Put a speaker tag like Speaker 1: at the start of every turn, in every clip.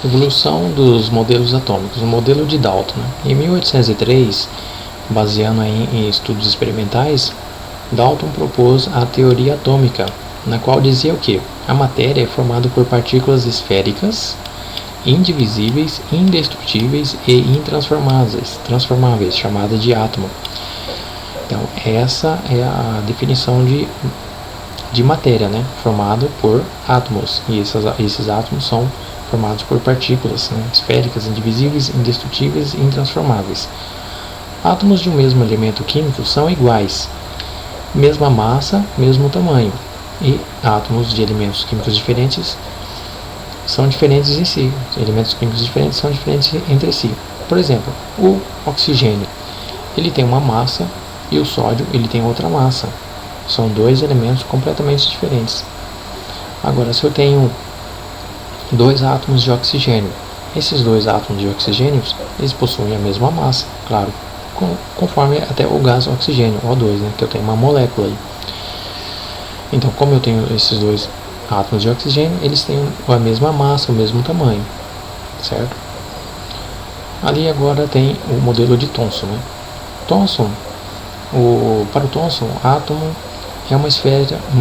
Speaker 1: Evolução dos modelos atômicos. O modelo de Dalton. Em 1803, baseando em estudos experimentais, Dalton propôs a teoria atômica, na qual dizia o que? A matéria é formada por partículas esféricas, indivisíveis, indestrutíveis e intransformáveis, chamada de átomo. Então, essa é a definição de matéria, né? Formado por átomos. E esses átomos são formados por partículas, né? Esféricas, indivisíveis, indestrutíveis e intransformáveis. Átomos de um mesmo elemento químico são iguais, mesma massa, mesmo tamanho. E átomos de elementos químicos diferentes são diferentes em si. Elementos químicos diferentes são diferentes entre si. Por exemplo, o oxigênio, ele tem uma massa e o sódio, ele tem outra massa. São dois elementos completamente diferentes. Agora, se eu tenho dois átomos de oxigênio, esses dois átomos de oxigênio, eles possuem a mesma massa, claro, conforme até o gás oxigênio, O2, né, que eu tenho uma molécula aí. Então, como eu tenho esses dois átomos de oxigênio, eles têm a mesma massa, o mesmo tamanho, certo? Ali agora tem o modelo de Thomson, né? Para o Thomson, o átomo é uma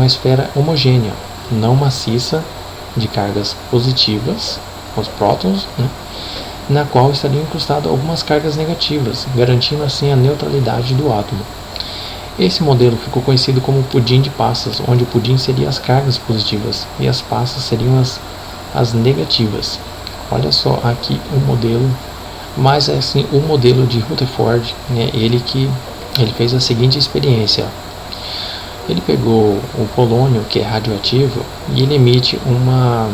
Speaker 1: esfera homogênea, não maciça, de cargas positivas, os prótons, né, na qual estariam incrustadas algumas cargas negativas, garantindo assim a neutralidade do átomo. Esse modelo ficou conhecido como pudim de passas, onde o pudim seria as cargas positivas e as passas seriam as negativas. Olha só aqui o modelo, mas assim o modelo de Rutherford, né, ele fez a seguinte experiência. Ele pegou o polônio, que é radioativo, e ele emite uma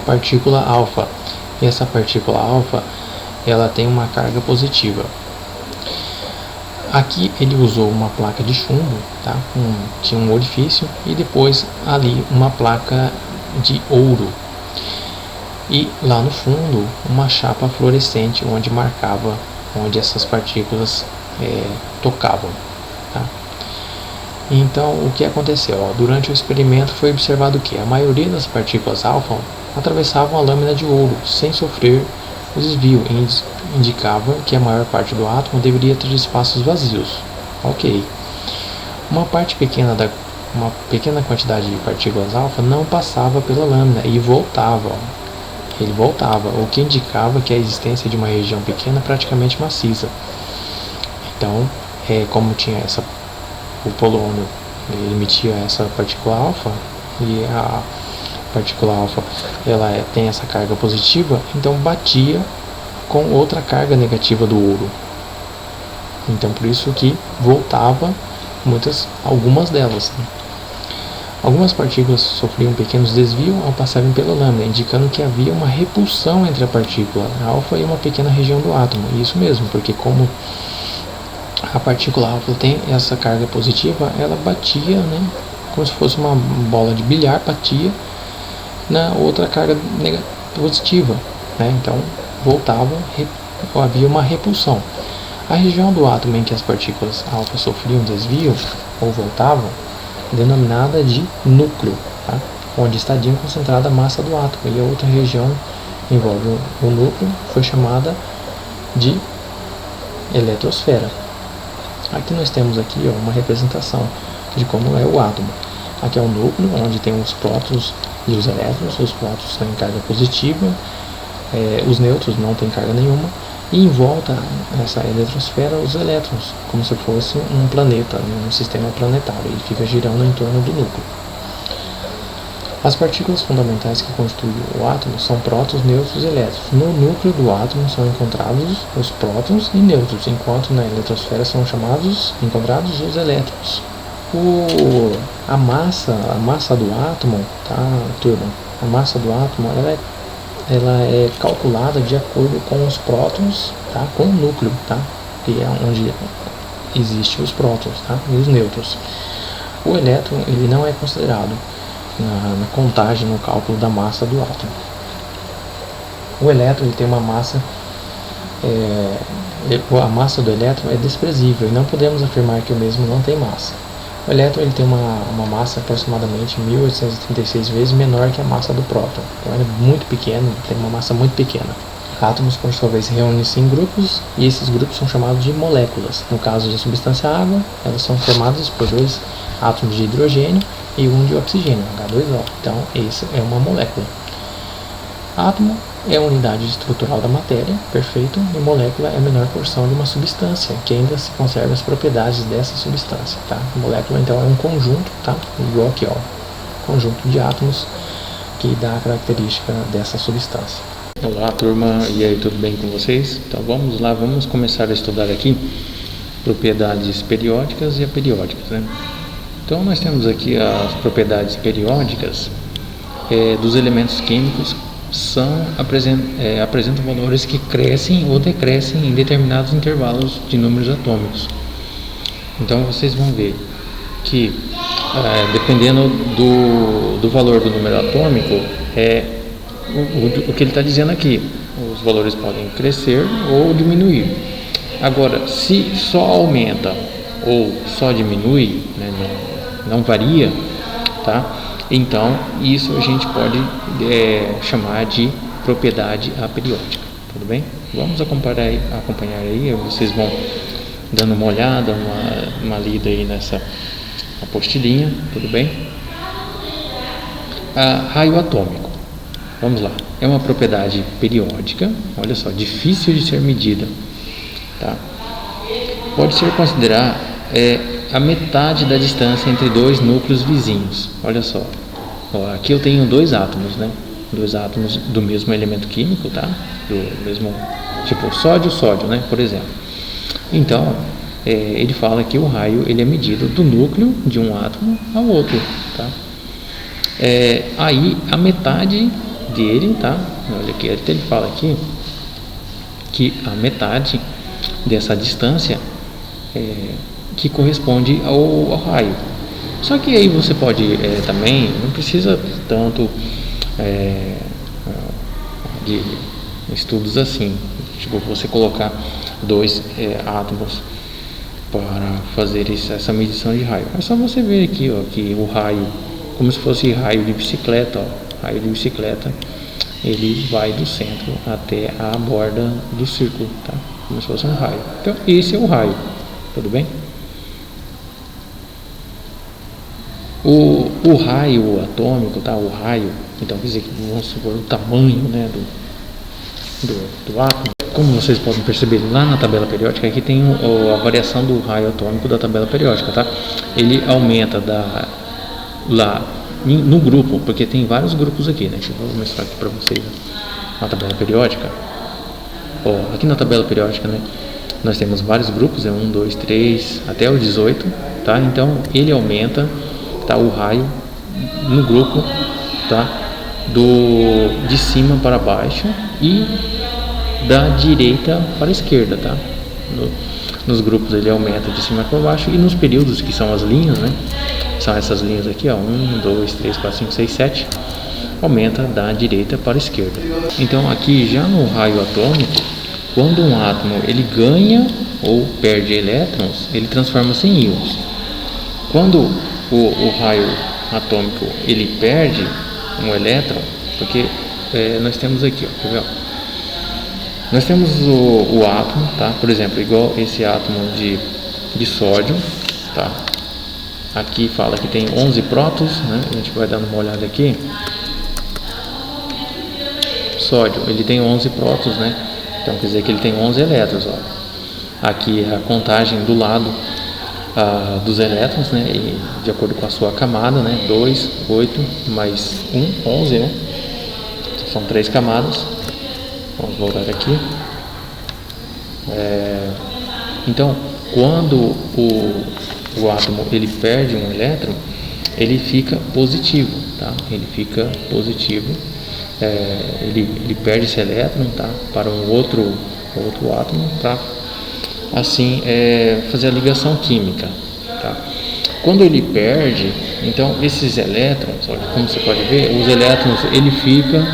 Speaker 1: partícula alfa. E essa partícula alfa, ela tem uma carga positiva. Aqui ele usou uma placa de chumbo, tá? Tinha um orifício, e depois ali uma placa de ouro. E lá no fundo, uma chapa fluorescente onde marcava onde essas partículas tocavam. Tá? Então, o que aconteceu? Durante o experimento foi observado que a maioria das partículas alfa atravessavam a lâmina de ouro sem sofrer o desvio, e indicava que a maior parte do átomo deveria ter espaços vazios. Ok. Uma pequena quantidade de partículas alfa não passava pela lâmina e voltava. Ele voltava, o que indicava que a existência de uma região pequena praticamente maciça. Então, como tinha o polônio, ele emitia essa partícula alfa, e a partícula alfa ela tem essa carga positiva, então batia com outra carga negativa do ouro. Então, por isso que voltava algumas delas, né? Algumas partículas sofriam pequenos desvios ao passarem pela lâmina, indicando que havia uma repulsão entre a partícula alfa e uma pequena região do átomo. Isso mesmo, porque como a partícula alfa tem essa carga positiva, ela batia, né, como se fosse uma bola de bilhar, batia na outra carga positiva, né? Então voltava, havia uma repulsão. A região do átomo em que as partículas alfa sofriam desvio ou voltavam, denominada de núcleo, tá? Onde estaria concentrada a massa do átomo, e a outra região envolve o núcleo foi chamada de eletrosfera. Aqui nós temos aqui uma representação de como é o átomo. Aqui é o núcleo, onde tem os prótons e os elétrons. Os prótons têm carga positiva, os nêutrons não têm carga nenhuma, e em volta dessa eletrosfera os elétrons, como se fosse um planeta, um sistema planetário. Ele fica girando em torno do núcleo. As partículas fundamentais que constituem o átomo são prótons, nêutrons e elétrons. No núcleo do átomo são encontrados os prótons e nêutrons, enquanto na eletrosfera são encontrados os elétrons. A massa do átomo, tá, turma? A massa do átomo ela é calculada de acordo com os prótons, tá, com o núcleo, tá, que é onde existem os prótons, tá, e os nêutrons. O elétron ele não é considerado na contagem, no cálculo da massa do átomo. O elétron ele tem uma massa, a massa do elétron é desprezível, e não podemos afirmar que o mesmo não tem massa. O elétron ele tem uma massa aproximadamente 1836 vezes menor que a massa do próton. Então ele é muito pequeno, tem uma massa muito pequena. Átomos, por sua vez, reúnem-se em grupos e esses grupos são chamados de moléculas. No caso da substância água, elas são formadas por 2 átomos de hidrogênio e 1 de oxigênio, H2O. Então, isso é uma molécula. Átomo é a unidade estrutural da matéria, perfeito, e molécula é a menor porção de uma substância, que ainda se conserva as propriedades dessa substância, tá? Molécula, então, é um conjunto, tá? Igual aqui, ó, conjunto de átomos que dá a característica dessa substância. Olá, turma, e aí, tudo bem com vocês? Então, vamos lá, vamos começar a estudar aqui propriedades periódicas e aperiódicas, né? Então, nós temos aqui as propriedades periódicas dos elementos químicos apresentam valores que crescem ou decrescem em determinados intervalos de números atômicos. Então vocês vão ver que dependendo do valor do número atômico, o que ele está dizendo aqui, os valores podem crescer ou diminuir. Agora, se só aumenta ou só diminui, né, não varia, tá? Então, isso a gente pode chamar de propriedade aperiódica, tudo bem? Vamos acompanhar aí, vocês vão dando uma olhada, uma lida aí nessa apostilinha, tudo bem? Raio atômico, vamos lá, é uma propriedade periódica, olha só, difícil de ser medida, tá? Pode ser considerada a metade da distância entre 2 núcleos vizinhos. Olha só, aqui eu tenho 2 átomos, né? 2 átomos do mesmo elemento químico, tá? Do mesmo, tipo sódio, né? Por exemplo. Então, ele fala que o raio ele é medido do núcleo de um átomo ao outro, tá? Aí a metade dele, tá? Olha aqui, ele fala aqui que a metade dessa distância que corresponde ao raio. Só que aí você pode também, não precisa tanto de estudos assim, tipo você colocar 2 átomos para fazer essa medição de raio. É só você ver aqui, ó, que o raio, como se fosse raio de bicicleta, ó, raio de bicicleta, ele vai do centro até a borda do círculo, tá? Como se fosse um raio. Então esse é o raio, tudo bem? O raio atômico, tá? O raio, então quer dizer que vamos supor o tamanho, né, do átomo. Como vocês podem perceber lá na tabela periódica, aqui tem a variação do raio atômico da tabela periódica, tá? Ele aumenta lá no grupo, porque tem vários grupos aqui, né? Eu vou mostrar aqui para vocês a tabela periódica. Ó, aqui na tabela periódica, né, nós temos vários grupos, 1, 2, 3, até o 18, tá? Então ele aumenta, tá, o raio no grupo, tá, de cima para baixo e da direita para a esquerda, tá? Nos grupos ele aumenta de cima para baixo e nos períodos, que são as linhas, né? São essas linhas aqui, ó, 1, 2, 3, 4, 5, 6, 7, aumenta da direita para a esquerda. Então aqui já no raio atômico, quando um átomo ele ganha ou perde elétrons, ele transforma-se em íons. Quando o raio atômico ele perde um elétron, porque nós temos aqui, ó, quer ver, ó? Nós temos o átomo, tá? Por exemplo, igual esse átomo de sódio, tá? Aqui fala que tem 11 prótons, né? A gente vai dando uma olhada aqui. Sódio, ele tem 11 prótons, né? Então quer dizer que ele tem 11 elétrons, ó. Aqui a contagem do lado dos elétrons, né? E de acordo com a sua camada, né? 2, 8 mais 1, 11, né? São 3 camadas. Vamos voltar aqui. Então, quando o átomo ele perde um elétron, ele fica positivo, tá? Ele fica positivo. Ele perde esse elétron, tá? Para um outro átomo, para assim fazer a ligação química, tá? Quando ele perde, então esses elétrons, olha, como você pode ver, os elétrons ele fica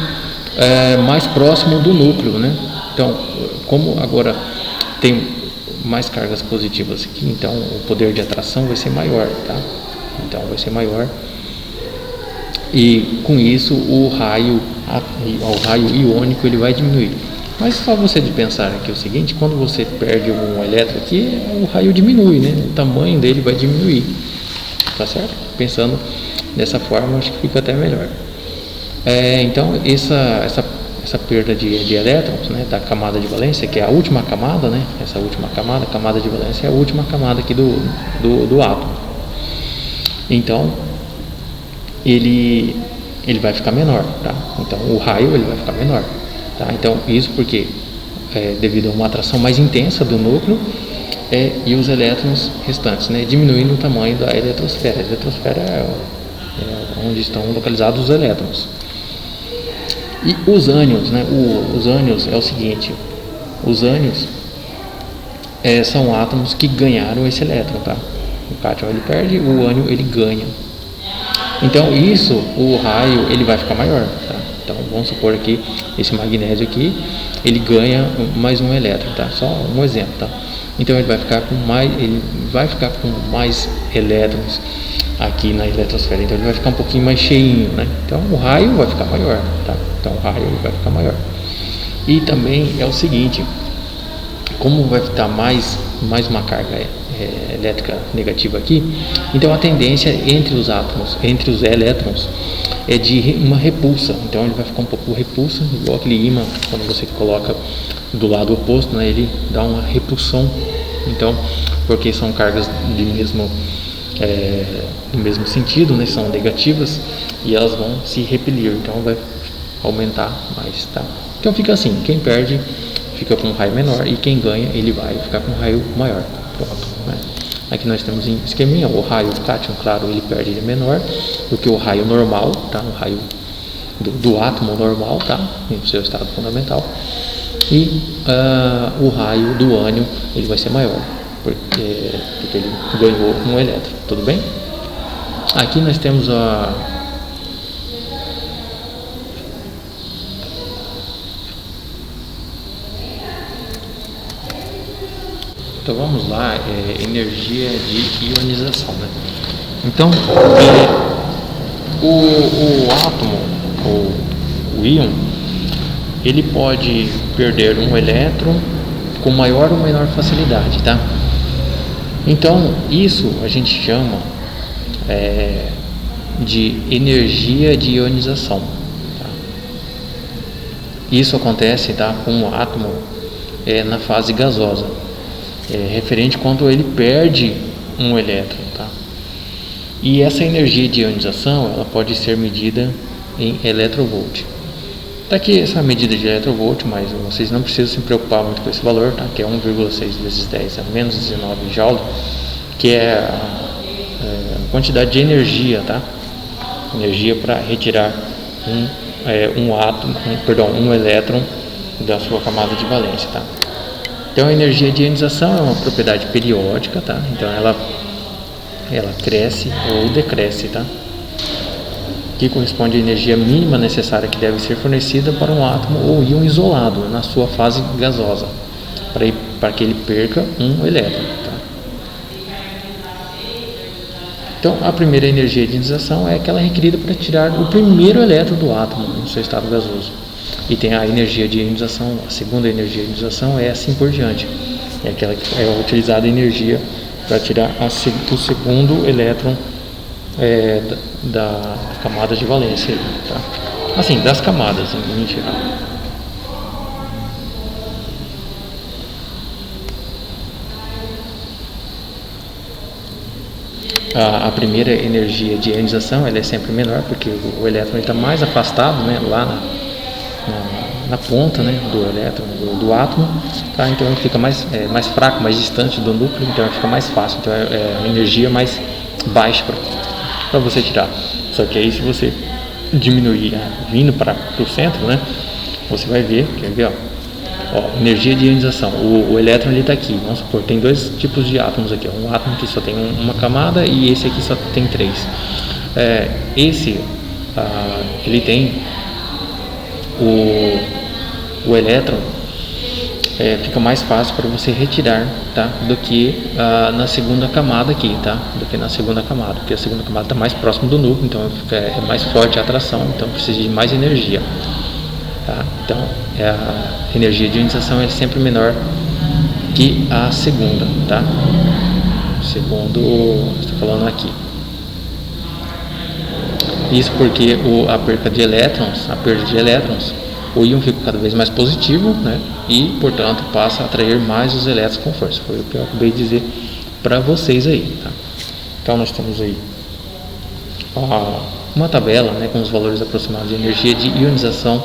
Speaker 1: mais próximo do núcleo, né? Então, como agora tem mais cargas positivas aqui, então o poder de atração vai ser maior, tá? Então vai ser maior. E com isso o raio iônico ele vai diminuir. Mas só você de pensar aqui o seguinte: quando você perde um elétron aqui, o raio diminui, né? O tamanho dele vai diminuir, tá certo? Pensando dessa forma, acho que fica até melhor. Então essa perda de elétrons, né, da camada de valência, que é a última camada, né? Essa última camada, a camada de valência, é a última camada aqui do átomo. Então ele vai ficar menor, tá? Então o raio ele vai ficar menor, tá? Então isso porque devido a uma atração mais intensa do núcleo e os elétrons restantes, né, diminuindo o tamanho da eletrosfera. A eletrosfera é onde estão localizados os elétrons. E os ânions, né? Os ânions é o seguinte: os ânions são átomos que ganharam esse elétron, tá? O cátion ele perde, o ânion ele ganha. Então isso, o raio ele vai ficar maior, tá? Então vamos supor aqui esse magnésio aqui, ele ganha mais um elétron, tá? Só um exemplo, tá? Então ele vai ficar com mais elétrons aqui na eletrosfera. Então ele vai ficar um pouquinho mais cheinho, né? Então o raio vai ficar maior, tá? Então o raio ele vai ficar maior. E também é o seguinte: como vai estar mais uma carga elétrica negativa aqui, então a tendência entre os átomos, entre os elétrons, é de uma repulsa. Então ele vai ficar um pouco repulso, igual aquele ímã, quando você coloca do lado oposto, né, ele dá uma repulsão. Então, porque são cargas do mesmo sentido, né, são negativas, e elas vão se repelir, então vai aumentar mais, tá? Então fica assim: quem perde fica com um raio menor, e quem ganha ele vai ficar com um raio maior. Pronto, né? Aqui nós temos em esqueminha o raio cátion, claro, ele perde, ele é menor do que o raio normal, tá? O raio do átomo normal, tá? No seu estado fundamental. E o raio do ânion ele vai ser maior, porque ele ganhou um elétron, tudo bem? Aqui nós temos então vamos lá, energia de ionização, né? Então o átomo, o íon, ele pode perder um elétron com maior ou menor facilidade, tá? Então isso a gente chama de energia de ionização, tá? Isso acontece, tá, com o átomo na fase gasosa, referente quando ele perde um elétron, tá? E essa energia de ionização ela pode ser medida em eletrovolt. Tá aqui essa medida de eletrovolt, mas vocês não precisam se preocupar muito com esse valor, tá? Que é 1,6 vezes 10 a menos 19 joule, que é a quantidade de energia, tá? Energia para retirar um elétron da sua camada de valência, tá? Então a energia de ionização é uma propriedade periódica, tá? Então ela cresce ou decresce, tá? Que corresponde à energia mínima necessária que deve ser fornecida para um átomo ou íon isolado na sua fase gasosa, para que ele perca um elétron, tá? Então a primeira energia de ionização é aquela requerida para tirar o primeiro elétron do átomo no seu estado gasoso. E tem a energia de ionização, a segunda energia de ionização é assim por diante. É aquela que é utilizada a energia para tirar o segundo elétron da camada de valência, tá? Assim, das camadas em geral. A primeira energia de ionização ela é sempre menor, porque o elétron está mais afastado, né, lá na ponta, né, do elétron, do átomo, tá? Então ele fica mais fraco, mais distante do núcleo, então fica mais fácil, então é uma energia mais baixa para você tirar. Só que aí se você diminuir vindo para o centro, né, você vai ver, quer ver, ó, energia de ionização, o elétron ele está aqui, vamos supor, tem dois tipos de átomos aqui, um átomo que só tem uma camada e esse aqui só tem três. Ele tem o elétron fica mais fácil para você retirar, tá? Do que na segunda camada aqui, tá? Do que na segunda camada, porque a segunda camada está mais próximo do núcleo, então é mais forte a atração, então precisa de mais energia, tá? Então a energia de ionização é sempre menor que a segunda, tá? Segundo está falando aqui. Isso porque a perda de elétrons, o íon fica cada vez mais positivo, né? E, portanto, passa a atrair mais os elétrons com força. Foi o que eu acabei de dizer para vocês aí, tá? Então, nós temos aí uma tabela, né, com os valores aproximados de energia de ionização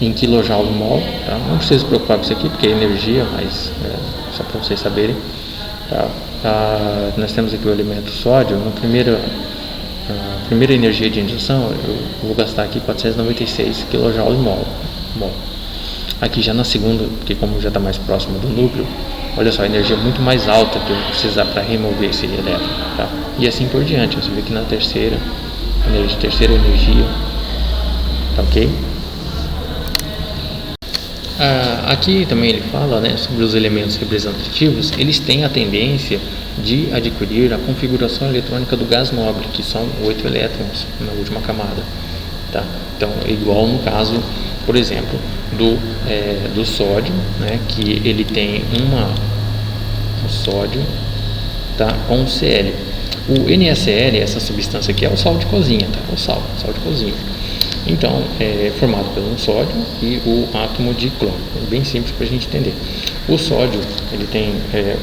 Speaker 1: em kJ/mol, tá? Não precisa se preocupar com isso aqui, porque é energia, mas só para vocês saberem, tá? Nós temos aqui o elemento sódio. Na primeira energia de ionização, eu vou gastar aqui 496 kJ/mol. Bom, aqui já na segunda, porque como já está mais próximo do núcleo, olha só, a energia é muito mais alta que eu vou precisar para remover esse elétron, tá? E assim por diante. Você vê que na terceira energia, tá ok? Aqui também ele fala, né, sobre os elementos representativos. Eles têm a tendência de adquirir a configuração eletrônica do gás nobre, que são 8 elétrons na última camada, tá? Então, igual no caso, por exemplo, do sódio, né, que ele tem o sódio, tá, com Cl. O NaCl, essa substância aqui, é o sal de cozinha, tá? É o sal de cozinha. Então, é formado por um sódio e o átomo de cloro. É bem simples para a gente entender. O sódio, ele tem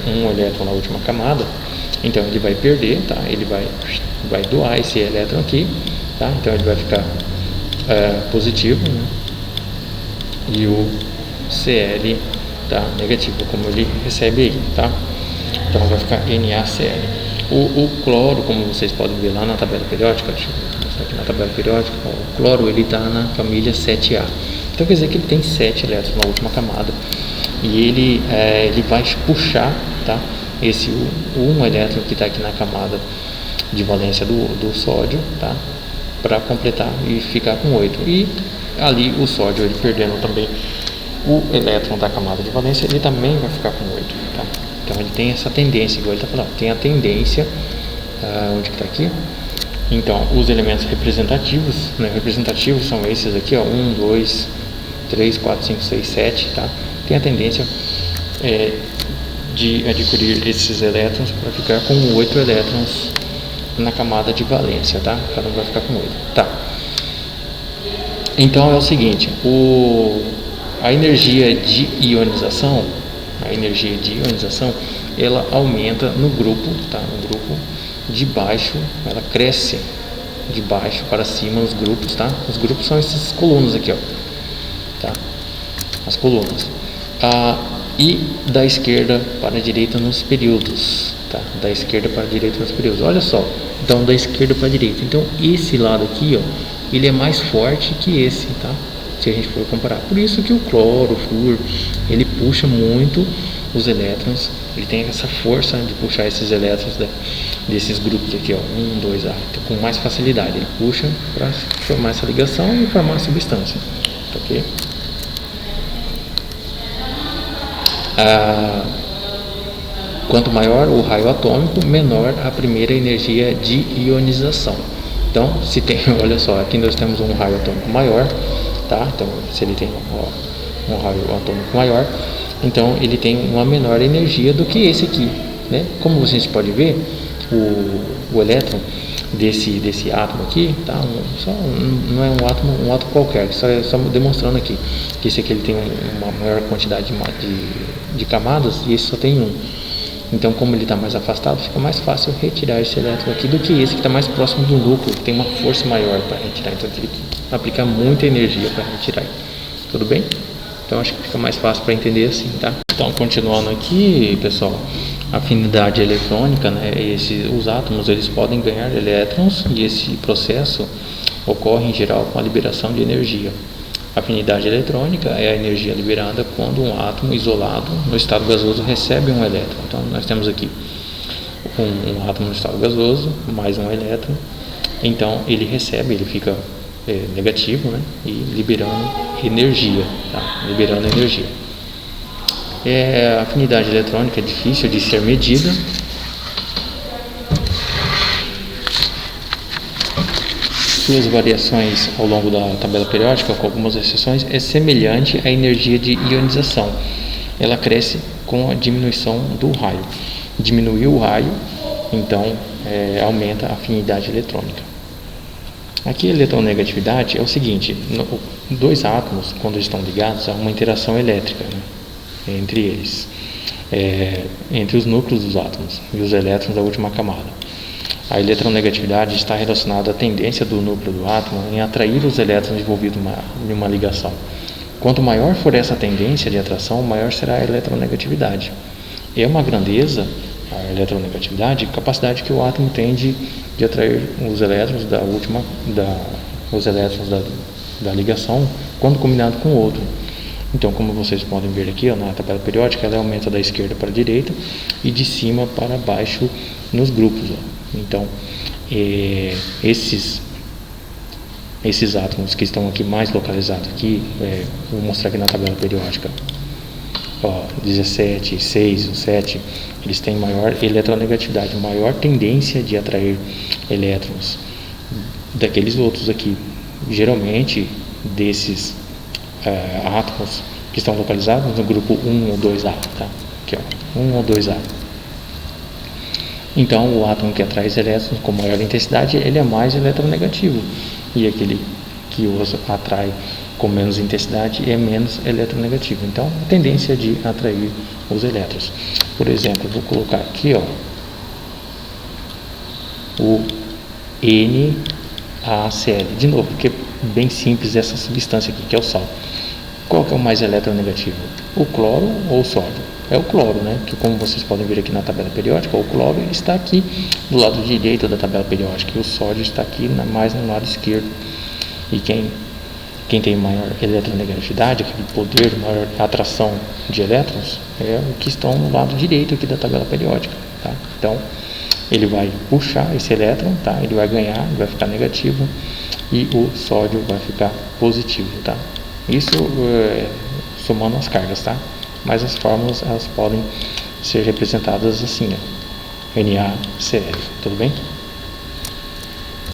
Speaker 1: um elétron na última camada, então ele vai perder, tá? Ele vai doar esse elétron aqui, tá? Então ele vai ficar positivo, né? E o Cl, tá, negativo, como ele recebe aí, tá? Então vai ficar NaCl. O cloro, como vocês podem ver lá na tabela periódica, deixa eu mostrar aqui na tabela periódica, o cloro ele está na família 7A. Então quer dizer que ele tem 7 elétrons na última camada e ele vai puxar, tá, esse um elétron que está aqui na camada de valência do sódio, tá, para completar e ficar com 8. E ali o sódio, ele perdendo também o elétron da camada de valência, ele também vai ficar com 8, tá? Então ele tem essa tendência, igual ele está falando, tem a tendência, onde que está aqui? Então, os elementos representativos, né, representativos são esses aqui, ó, 1, 2, 3, 4, 5, 6, 7, tá? Tem a tendência de adquirir esses elétrons para ficar com 8 elétrons na camada de valência, tá? Cada um vai ficar com 8, tá? Então é o seguinte, a energia de ionização, ela aumenta no grupo, tá? No grupo de baixo, ela cresce de baixo para cima nos grupos, tá? Os grupos são essas colunas aqui, ó, tá? As colunas. E da esquerda para a direita nos períodos, tá? Da esquerda para a direita nos períodos. Olha só, então da esquerda para a direita. Então esse lado aqui, ó, ele é mais forte que esse, tá? Se a gente for comparar. Por isso que o cloro, o flúor, ele puxa muito os elétrons, ele tem essa força de puxar esses elétrons desses grupos aqui, ó, 1, 2, A, então, com mais facilidade. Ele puxa para formar essa ligação e formar a substância, ok? Quanto maior o raio atômico, menor a primeira energia de ionização. Então, se tem, olha só, aqui nós temos um raio atômico maior, tá? Então, se ele tem um raio atômico maior, então ele tem uma menor energia do que esse aqui, né? Como vocês podem ver, o elétron desse átomo aqui, tá? Não é um átomo qualquer, só demonstrando aqui que esse aqui ele tem uma maior quantidade de camadas e esse só tem um. Então, como ele está mais afastado, fica mais fácil retirar esse elétron aqui do que esse que está mais próximo do núcleo, que tem uma força maior para retirar. Então, tem que aplicar muita energia para retirar. Tudo bem? Então, acho que fica mais fácil para entender assim, tá? Então, continuando aqui, pessoal, afinidade eletrônica, né? Os átomos eles podem ganhar elétrons e esse processo ocorre em geral com a liberação de energia. Afinidade eletrônica é a energia liberada quando um átomo isolado no estado gasoso recebe um elétron. Então, nós temos aqui um átomo no estado gasoso, mais um elétron. Então, ele fica negativo, né? E liberando energia, tá? Liberando energia. A afinidade eletrônica é difícil de ser medida. Suas variações ao longo da tabela periódica, com algumas exceções, é semelhante à energia de ionização. Ela cresce com a diminuição do raio. Diminuiu o raio, então aumenta a afinidade eletrônica. Aqui a eletronegatividade é o seguinte: dois átomos, quando estão ligados, há uma interação elétrica, né, entre eles, entre os núcleos dos átomos e os elétrons da última camada. A eletronegatividade está relacionada à tendência do núcleo do átomo em atrair os elétrons envolvidos em uma ligação. Quanto maior for essa tendência de atração, maior será a eletronegatividade. É uma grandeza, a eletronegatividade, capacidade que o átomo tem de atrair os elétrons da ligação quando combinado com o outro. Então, como vocês podem ver aqui, na tabela periódica, ela aumenta da esquerda para a direita e de cima para baixo nos grupos. Então, esses átomos que estão aqui mais localizados aqui, vou mostrar aqui na tabela periódica, 17, 6, 7, eles têm maior eletronegatividade, maior tendência de atrair elétrons daqueles outros aqui. Geralmente, desses átomos que estão localizados no grupo 1 ou 2A, tá? Aqui, 1 ou 2A. Então, o átomo que atrai os elétrons com maior intensidade, ele é mais eletronegativo, e aquele que os atrai com menos intensidade é menos eletronegativo. Então, a tendência de atrair os elétrons. Por exemplo, vou colocar aqui, o NaCl. De novo, porque é bem simples essa substância aqui, que é o sal. Qual que é o mais eletronegativo? O cloro ou o sódio? É o cloro, né? Que, como vocês podem ver aqui na tabela periódica, o cloro está aqui do lado direito da tabela periódica e o sódio está aqui mais no lado esquerdo. E quem tem maior eletronegatividade, aquele poder, maior atração de elétrons, é o que estão no lado direito aqui da tabela periódica, tá? Então, ele vai puxar esse elétron, tá? Ele vai ganhar, ele vai ficar negativo, e o sódio vai ficar positivo, tá? Isso somando as cargas, tá? Mas as fórmulas, elas podem ser representadas assim, NaCl, tudo bem?